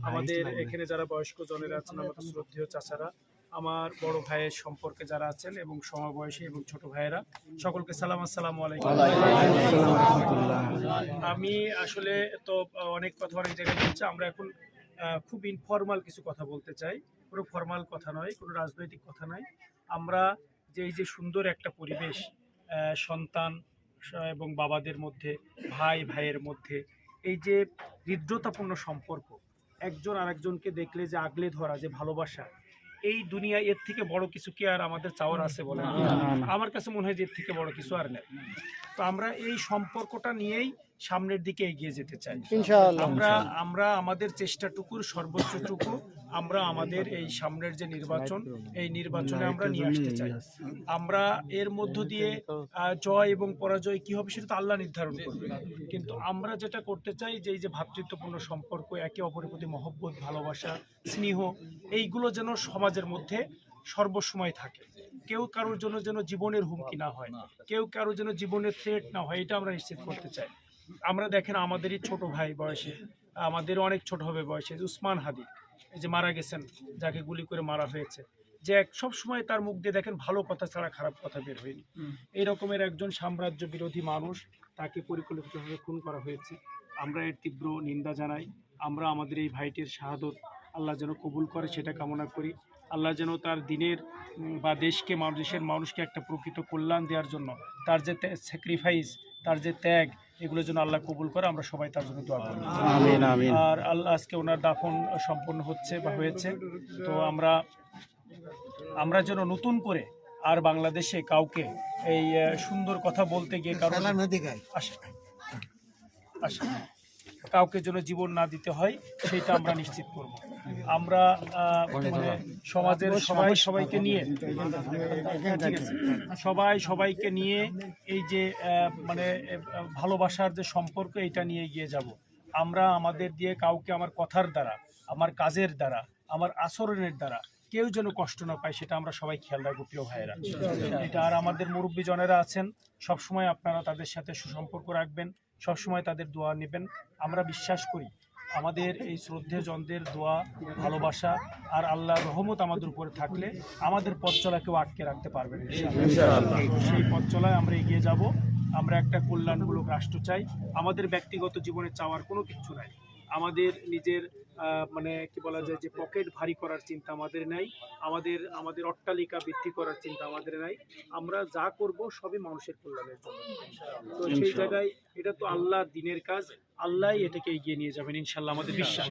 আমাদের এখানে যারা বয়স্ক জনেরা আছেন, আমাদের শ্রদ্ধেয় চাচারা, আমার বড় ভাইয়ের সম্পর্কে যারা আছেন এবং সমবয়সী এবং ছোট ভাইয়েরা, সকলকে সালাম, আসসালামু আলাইকুম। আমি আসলে তো অনেক কথা অনেক জায়গায় বলছি, আমরা এখন খুব ইনফর্মাল কিছু কথা বলতে চাই। কোনো ফর্মাল কথা নয়, কোনো রাজনৈতিক কথা নয়। আমরা যে এই যে সুন্দর একটা পরিবেশ, সন্তান এবং বাবাদের মধ্যে, ভাই ভাইয়ের মধ্যে এই যে হৃদ্রতাপূর্ণ সম্পর্ক, একজন আরেকজনকে দেখলে যে আগলে ধরা, যে ভালোবাসা, এই দুনিয়ায় এর থেকে বড় কিছু কি আর আমাদের চাওয়ার আছে বলে? আমার কাছে মনে হয় যে এর থেকে বড় কিছু আর নেই। তো আমরা এই সম্পর্কটা নিয়েই সামনের দিকে এগিয়ে যেতে চাই ইনশাআল্লাহ। আমরা আমাদের চেষ্টাটুকুর সর্বোচ্চটুকু আমরা আমাদের এই সামনের যে নির্বাচন, এই নির্বাচনে আমরা নিয়ে আসতে চাই। আমরা এর মধ্য দিয়ে জয় এবং পরাজয় কি হবে সেটা তো আল্লাহ নির্ধারণ করবে, কিন্তু আমরা যেটা করতে চাই যে এই যে ভ্রাতৃত্বপূর্ণ সম্পর্ক, একে অপরের প্রতি মহব্বত, ভালোবাসা, স্নেহ, এইগুলো যেন সমাজের মধ্যে সর্বসময় থাকে। কেউ কারোর জন্য যেন জীবনের হুমকি না হয়, কেউ কারোর জন্য জীবনের থ্রেট না হয়, এটা আমরা নিশ্চিত করতে চাই। আমরা দেখেন আমাদেরই ছোট ভাই বয়সে, আমাদের অনেক ছোট হবে বয়সে, উসমান হাদি এই যে মারা গেছেন, যাকে গুলি করে মারা হয়েছে, যে সব সময় তার মুখ দিয়ে দেখেন ভালো কথা ছাড়া খারাপ কথা বের হয়নি। এই রকমের একজন সাম্রাজ্য বিরোধী মানুষ, তাকে পরিকল্পিতভাবে খুন করা হয়েছে। আমরা এর তীব্র নিন্দা জানাই। আমরা আমাদের এই ভাইটির শাহাদত আল্লাহ যেন কবুল করে সেটা কামনা করি। আল্লাহ যেন তার দিনের বা দেশকে, দেশের মানুষকে একটা প্রকৃত কল্যাণ দেওয়ার জন্য তার যে স্যাক্রিফাইস, তার যে ত্যাগ, এগুলো যেন আল্লাহ কবুল করে। আমরা সবাই তার জন্য দোয়া করি। আমিন আমিন। আর আল্লাহ আজকে ওনার দাফন সম্পন্ন হচ্ছে বা হয়েছে। তো আমরা যেন নতুন করে আর বাংলাদেশে কাউকে এই সুন্দর কথা বলতে গিয়ে কাউকে যেন জীবন না দিতে হয়, সেটা আমরা নিশ্চিত করব। আমরা মানে সমাজের সবাইকে নিয়ে, সবাইকে নিয়ে এই যে মানে ভালোবাসার যে সম্পর্ক, এটা নিয়ে এগিয়ে যাব। আমরা আমাদের দিয়ে কাউকে আমার কথার দ্বারা, আমার কাজের দ্বারা, আমার আচরণের দ্বারা কেউ যেন কষ্ট না পায়, সেটা আমরা সবাই খেয়াল রাখবো প্রিয় ভাইয়েরা। এটা আর আমাদের মুরব্বী জনেরা আছেন, সবসময় আপনারা তাদের সাথে সুসম্পর্ক রাখবেন, সবসময় তাদের দোয়া নেবেন। আমরা বিশ্বাস করি আমাদের এই শ্রদ্ধেয় জনদের দোয়া, ভালোবাসা আর আল্লাহর রহমত আমাদের উপরে থাকলে আমাদের পথ চলা কেউ আটকে রাখতে পারবে না। সেই পথ চলায় আমরা এগিয়ে যাব। আমরা একটা কল্যাণমূলক রাষ্ট্র চাই। আমাদের ব্যক্তিগত জীবনে চাওয়ার কোনো কিছু নাই। আমাদের নিজের মানে কি বলা যায় যে পকেট ভারী করার চিন্তা আমাদের নাই, আমাদের অট্টালিকা বৃদ্ধি করার চিন্তা আমাদের নাই। আমরা যা করব সবই মানুষের কল্যাণের জন্য। তো সেই জায়গায় এটা তো আল্লাহর দিনের কাজ, আল্লাহই এটাকে এগিয়ে নিয়ে যাবেন ইনশাআল্লাহ, আমাদের বিশ্বাস।